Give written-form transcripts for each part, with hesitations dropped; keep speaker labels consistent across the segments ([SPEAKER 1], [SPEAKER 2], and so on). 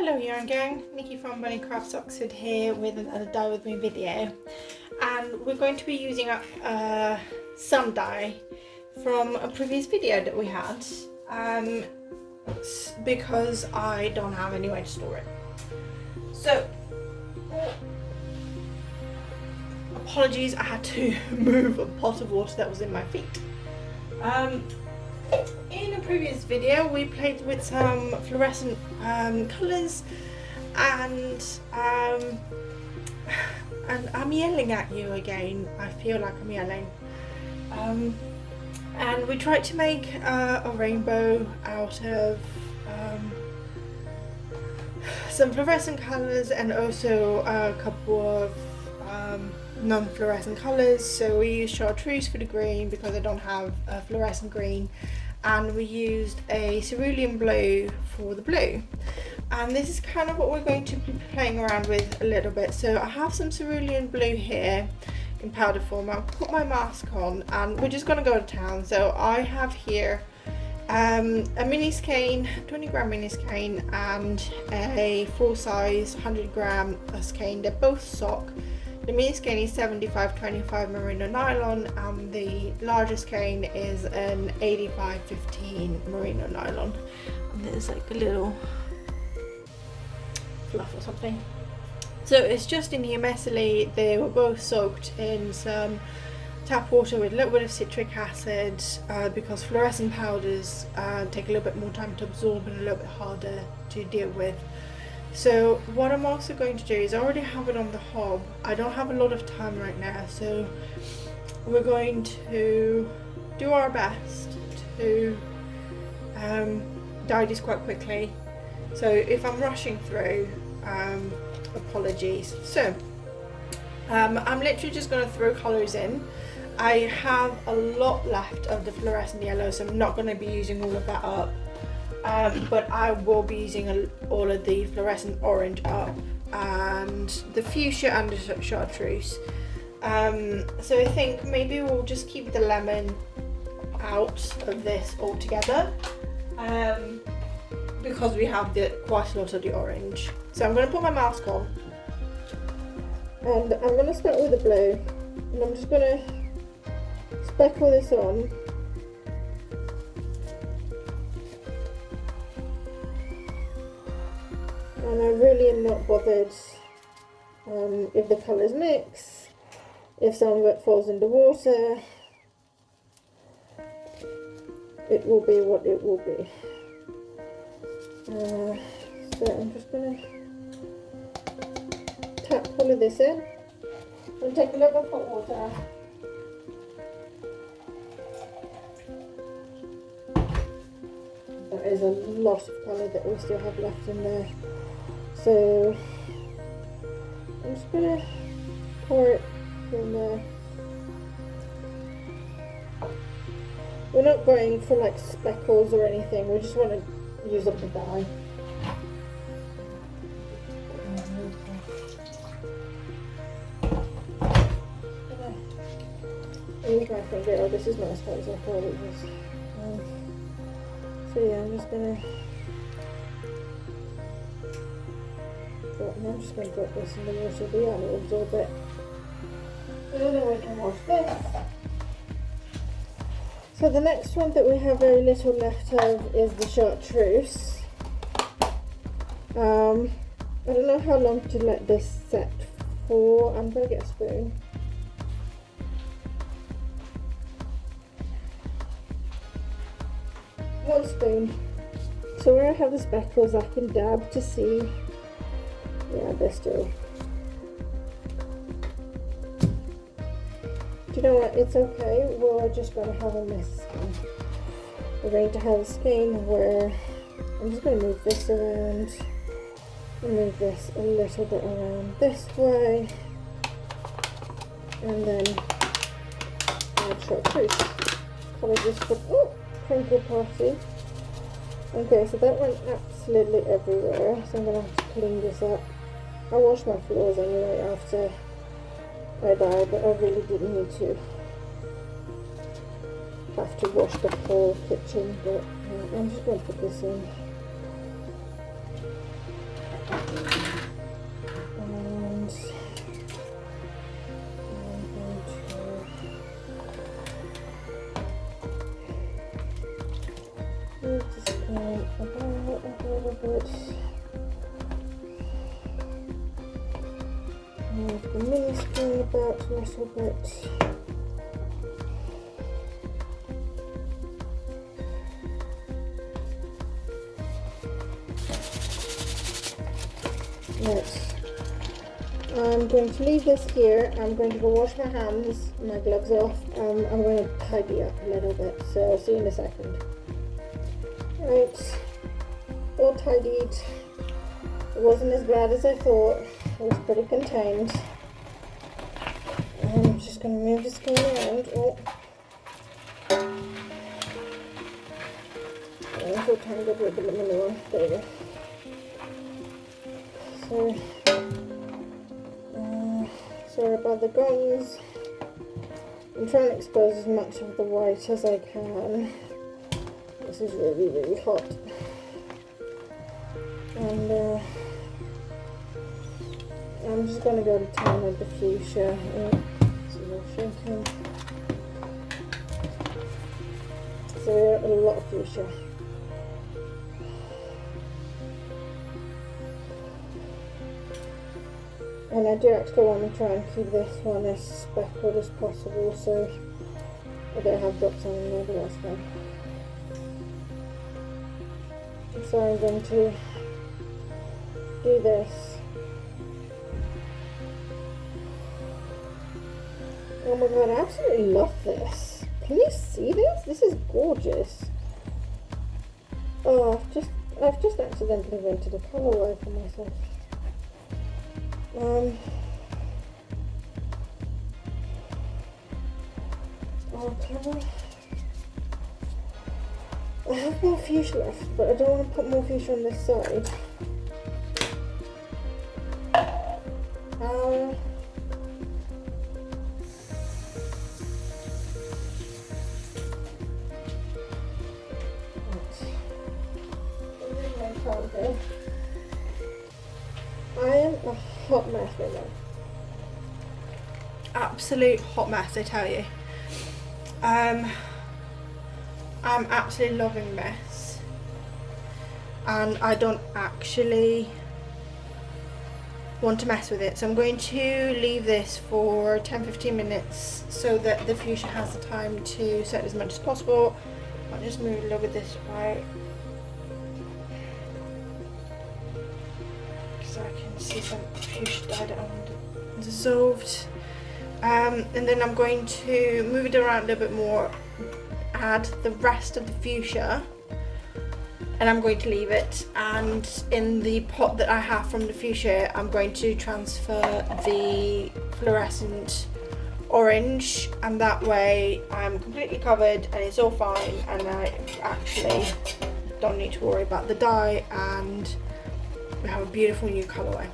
[SPEAKER 1] Hello yarn gang, Nikki from Bunny Crafts Oxford here with another dye with me video, and we're going to be using some dye from a previous video that we had because I don't have anywhere to store it. So apologies, I had to move a pot of water that was in my feet. In a previous video we played with some fluorescent colours and I'm yelling at you again. I feel like I'm yelling. And we tried to make a rainbow out of some fluorescent colours and also a couple of non-fluorescent colours. So we used chartreuse for the green because I don't have a fluorescent green, and we used a cerulean blue for the blue. And this is kind of what we're going to be playing around with a little bit. So I have some cerulean blue here in powder form. I'll put my mask on and we're just going to go to town. So I have here a mini skein, 20 gram mini skein, and a full size 100 gram skein. They're both sock. The mini skein is 75-25 merino nylon and the largest skein is an 85-15 merino nylon. And there's like a little fluff or something. So it's just in here messily. They were both soaked in some tap water with a little bit of citric acid because fluorescent powders take a little bit more time to absorb and a little bit harder to deal with. So what I'm also going to do is I already have it on the hob. I don't have a lot of time right now, so we're going to do our best to dye this quite quickly. So if I'm rushing through, apologies. So I'm literally just going to throw colours in. I have a lot left of the fluorescent yellow, so I'm not going to be using all of that up. But I will be using all of the fluorescent orange up and the fuchsia and the chartreuse. So I think maybe we'll just keep the lemon out of this altogether because we have quite a lot of the orange. So I'm going to put my mask on and I'm going to start with the blue, and I'm just going to speckle this on. And I really am not bothered if the colours mix, if some of it falls in the water. It will be what it will be. So I'm just going to tap all of this in and take a little bit of hot water. There is a lot of colour that we still have left in there. So I'm just going to pour it in there. We're not going for like speckles or anything, we just want to use up the dye. Use my finger. Oh, this is not as hot as I thought it was. So yeah, I'm just going to I'm just going to drop this in the water and it'll absorb it. And then we can wash this. So the next one that we have very little left of is the chartreuse. I don't know how long to let this set for. I'm going to get a spoon. One spoon. So where I have the speckles I can dab to see. Yeah, they're still. Do you know what? It's okay. We're just going to have a mess skein. We're going to have a skein where I'm just going to move this around and move this a little bit around this way, and then add chartreuse. Probably just put crinkle party. Okay, so that went absolutely everywhere. So I'm going to have to clean this up. I washed my floors anyway after I dyed, but I really didn't need to have to wash the whole kitchen. But I'm just going to put this in. move the skein about a little bit. Move the mini skein about a little bit. Next, I'm going to leave this here. I'm going to go wash my hands, my gloves off. I'm going to tidy up a little bit, so I'll see you in a second. Right, all tidied. It wasn't as bad as I thought. It was pretty contained. I'm just going to move the skein around. Oh. I'm so tangled with the manure. There we go. So, sorry about the gongs. I'm trying to expose as much of the white as I can. This is really, really hot. And I'm just going to go to town with the fuchsia. So we're shaking. So we have a lot of fuchsia. And I do actually want to try and keep this one as speckled as possible, so I don't have drops on there the last one. So I'm going to do this. Oh my god, I absolutely love this. Can you see this? This is gorgeous. Oh, I've just accidentally rented a colorway for myself. Oh, camera. I have more fuchsia left, but I don't want to put more fuchsia on this side. I am a hot mess right now. Absolute hot mess, I tell you. I'm absolutely loving this, and I don't actually want to mess with it, so I'm going to leave this for 10-15 minutes so that the fuchsia has the time to set as much as possible. I'll just move a little bit this way so I can see some fuchsia dyed and dissolved. And then I'm going to move it around a little bit more, add the rest of the fuchsia, and I'm going to leave it. And in the pot that I have from the fuchsia, I'm going to transfer the fluorescent orange, and that way I'm completely covered and it's all fine, and I actually don't need to worry about the dye, and we have a beautiful new colourway.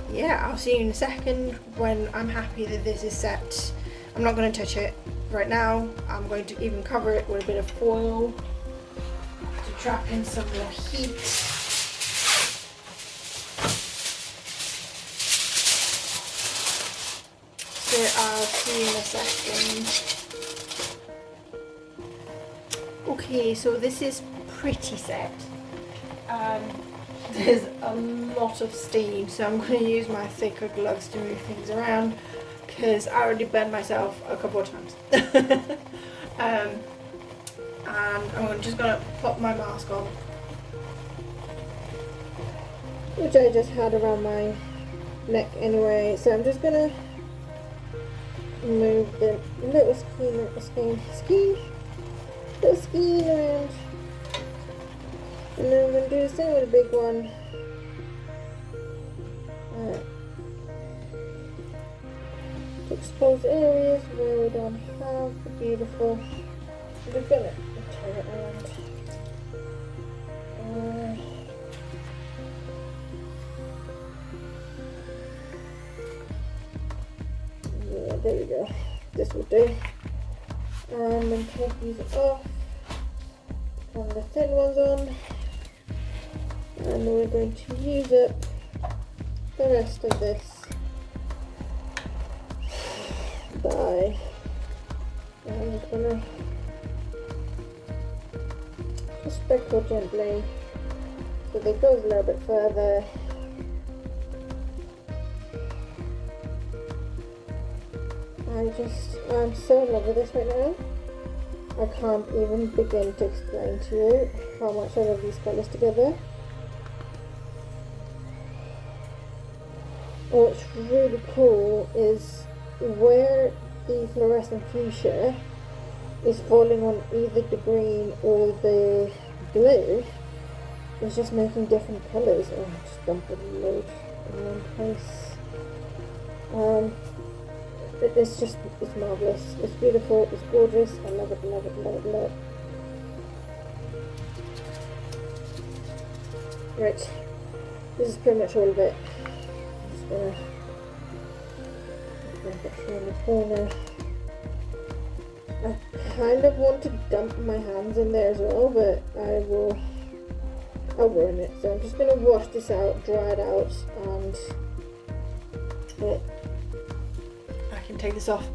[SPEAKER 1] Yeah, I'll see you in a second when I'm happy that this is set. I'm not going to touch it right now. I'm going to even cover it with a bit of foil to trap in some more heat. So I'll see you in a second. Okay, so this is pretty set. There's a lot of steam, so I'm going to use my thicker gloves to move things around because I already burned myself a couple of times. And I'm just going to pop my mask on, which I just had around my neck anyway. So I'm just going to move the little skein around. And then I'm going to do the same with a big one. To expose areas where we don't have the beautiful. I'm just going to turn it around. Yeah, there we go. This will do. And then take these off. And the thin ones on. And we're going to use up the rest of this dye. And just gonna just speckle gently so that it goes a little bit further. I'm so in love with this right now. I can't even begin to explain to you how much I love these colours together. What's really cool is where the fluorescent fuchsia is falling on either the green or the blue, it's just making different colours. Oh, I just dumped a load in one place. It's marvellous. It's beautiful, it's gorgeous. I love it, love it, love it, love it. Right, this is pretty much all of it. I'm just gonna put it in the corner. I kind of want to dump my hands in there as well, but I'll ruin it. So I'm just gonna wash this out, dry it out, and I can take this off,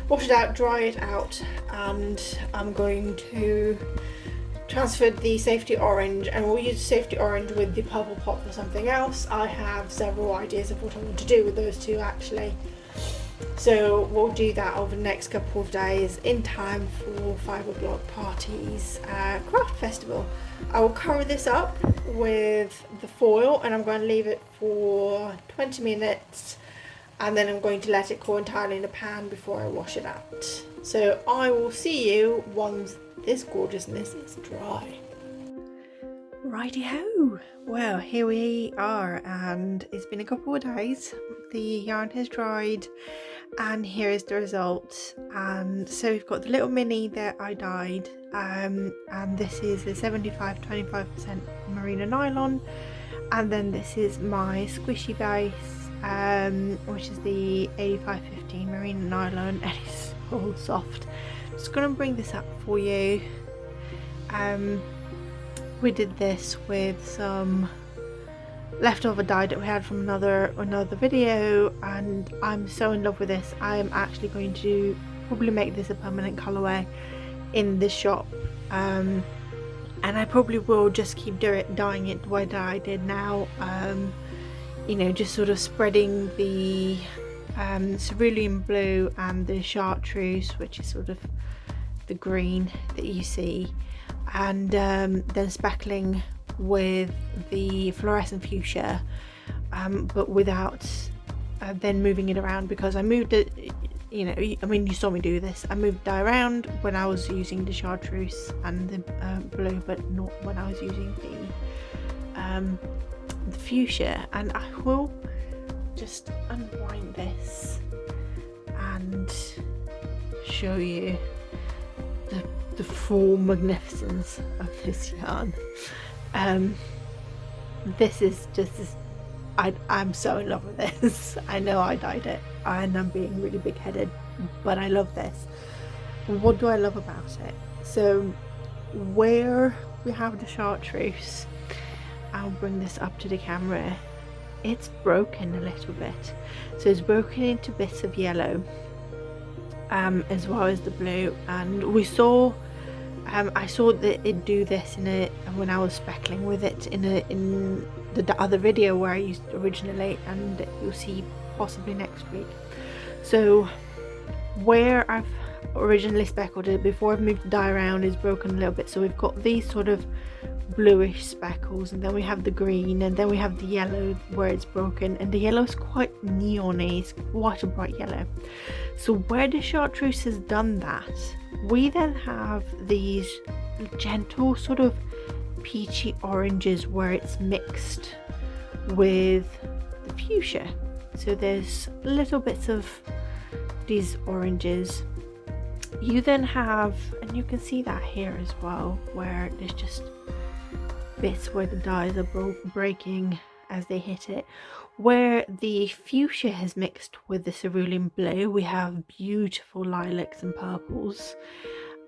[SPEAKER 1] wash it out, dry it out, and I'm going to transfer the safety orange, and we'll use safety orange with the purple pop for something else. I have several ideas of what I want to do with those two actually. So we'll do that over the next couple of days in time for Fibre Block Party's craft festival. I will cover this up with the foil and I'm going to leave it for 20 minutes and then I'm going to let it cool entirely in a pan before I wash it out. So I will see you once this gorgeousness is dry. Righty-ho! Well, here we are and it's been a couple of days. The yarn has dried and here is the result. And so we've got the little mini that I dyed, and this is a 75-25% merino nylon, and then this is my squishy base, which is the 85-15 merino nylon, and it's all soft. Just gonna bring this up for you. We did this with some leftover dye that we had from another video, and I'm so in love with this. I am actually going to probably make this a permanent colorway in this shop, and I probably will just keep dyeing it the way that I did now. You know, just sort of spreading the cerulean blue and the chartreuse, which is sort of the green that you see, and then speckling with the fluorescent fuchsia, but without then moving it around, because I moved it, you know, I mean, you saw me do this. I moved dye around when I was using the chartreuse and the blue, but not when I was using the fuchsia. And I will just unwind this and show you the full magnificence of this yarn. This is just this, I'm so in love with this. I know I dyed it and I'm being really big-headed, but I love this. What do I love about it? So where we have the chartreuse, I'll bring this up to the camera, it's broken a little bit. So it's broken into bits of yellow, as well as the blue, and we saw I saw that it do this when I was speckling with it in the other video where I used it originally, and you'll see possibly next week. So where I've originally speckled it before I've moved the dye around is broken a little bit. So we've got these sort of bluish speckles, and then we have the green, and then we have the yellow where it's broken, and the yellow is quite neon-y, it's quite a bright yellow. So where the chartreuse has done that, we then have these gentle sort of peachy oranges where it's mixed with the fuchsia. So there's little bits of these oranges. You then have, and you can see that here as well, where there's just bits where the dyes are breaking as they hit it. Where the fuchsia has mixed with the cerulean blue, we have beautiful lilacs and purples.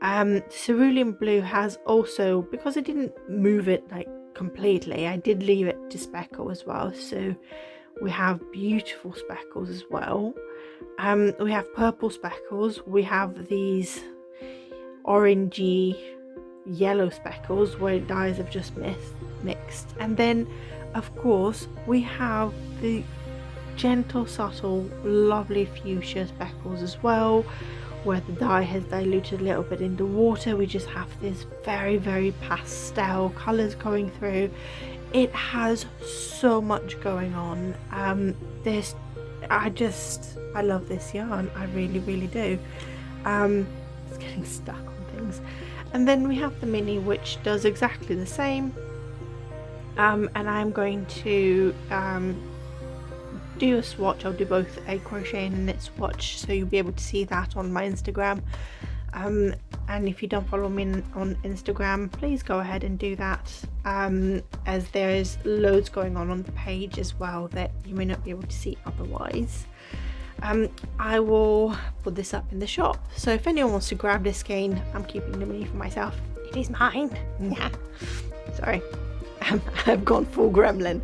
[SPEAKER 1] Cerulean blue has also, because I didn't move it like completely, I did leave it to speckle as well, so we have beautiful speckles as well. We have purple speckles, we have these orangey yellow speckles where dyes have just mixed. And then of course we have the gentle, subtle, lovely fuchsia speckles as well, where the dye has diluted a little bit in the water. We just have this very, very pastel colours going through. It has so much going on. I love this yarn. I really, really do. It's getting stuck on things. And then we have the mini, which does exactly the same. And I'm going to do a swatch. I'll do both a crochet and a knit swatch, so you'll be able to see that on my Instagram. And if you don't follow me on Instagram, please go ahead and do that, as there is loads going on the page as well that you may not be able to see otherwise. I will put this up in the shop, so if anyone wants to grab this skein, I'm keeping the mini for myself. It is mine. Yeah. Sorry, I've gone full gremlin.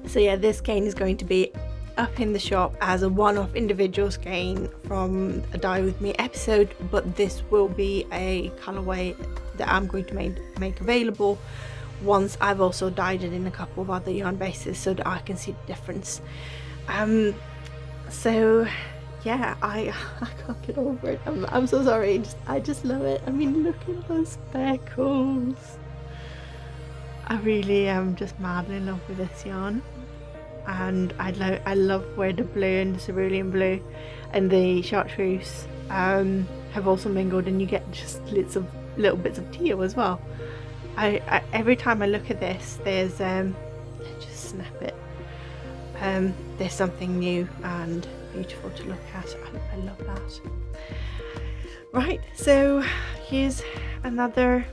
[SPEAKER 1] So yeah, this skein is going to be up in the shop as a one-off individual skein from a Dye With Me episode, but this will be a colourway that I'm going to make available once I've also dyed it in a couple of other yarn bases so that I can see the difference. So yeah, I can't get over it. I'm so sorry. I just love it. I mean, look at those speckles. I really am just madly in love with this yarn, and I love where the blue and the cerulean blue and the chartreuse have also mingled, and you get just little bits of teal as well. I every time I look at this, there's just snap it. There's something new and beautiful to look at. I love that. Right, so here's another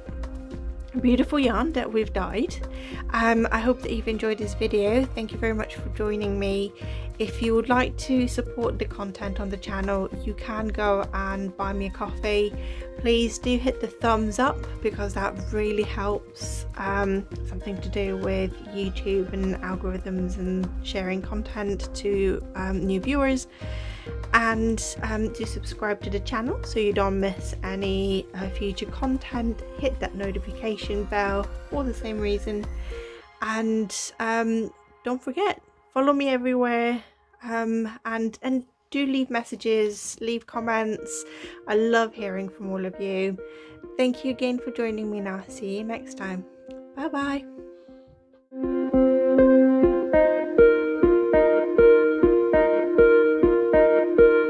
[SPEAKER 1] beautiful yarn that we've dyed. I hope that you've enjoyed this video. Thank you very much for joining me. If you would like to support the content on the channel, you can go and buy me a coffee. Please do hit the thumbs up, because that really helps. Something to do with YouTube and algorithms and sharing content to new viewers. And do subscribe to the channel so you don't miss any future content. Hit that notification bell for the same reason, and don't forget, follow me everywhere, and do leave messages, leave comments. I love hearing from all of you. Thank you again for joining me. Now see you next time. Bye bye.